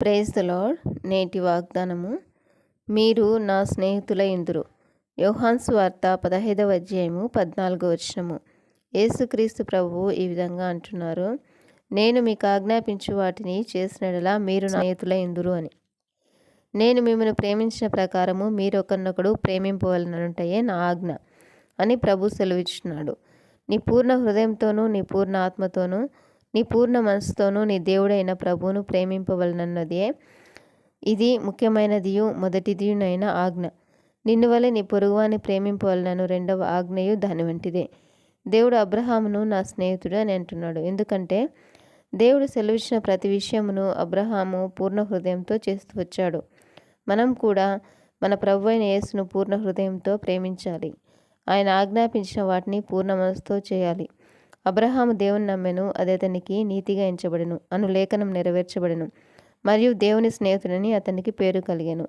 Praise the lord. నేటి వాగ్దానము, మీరు నా స్నేహితులైందురు. యోహాను సువార్త 15వ అధ్యాయము 14వ వచనము. యేసుక్రీస్తు ప్రభువు ఈ విధంగా అంటున్నారు, నేను మీకు ఆజ్ఞాపించు వాటిని చేసినడలా మీరు నా స్నేహితులైందురు అని. నేను మిమ్మల్ని ప్రేమించిన ప్రకారము మీరు ఒకరినొకడు ప్రేమింపవలననుటయే నా ఆజ్ఞ అని ప్రభు సెలవిచ్చున్నాడు. నీ పూర్ణ హృదయంతోనూ, నీ పూర్ణ ఆత్మతోనూ, నీ పూర్ణ మనసుతోనూ నీ దేవుడైన ప్రభువును ప్రేమింపవలనన్నదే ఇది ముఖ్యమైనదియు మొదటిదియునైన ఆజ్ఞ. నిన్ను వలె నీ పొరుగువాని ప్రేమింపవలనను రెండవ ఆజ్ఞయు దాని వంటిదే. దేవుడు అబ్రహామును నా స్నేహితుడు అని అంటున్నాడు. ఎందుకంటే దేవుడు సెలవిచ్చిన ప్రతి విషయమును అబ్రహాము పూర్ణ హృదయంతో చేస్తూ వచ్చాడు. మనం కూడా మన ప్రభు అయిన యేసును పూర్ణ హృదయంతో ప్రేమించాలి. ఆయన ఆజ్ఞాపించిన వాటిని పూర్ణ మనసుతో చేయాలి. అబ్రహాము దేవుని నమ్మెను, అది అతనికి నీతిగా ఎంచబడెను అను లేఖనం నెరవేర్చబడెను, మరియు దేవుని స్నేహితుడని అతనికి పేరు కలిగెను.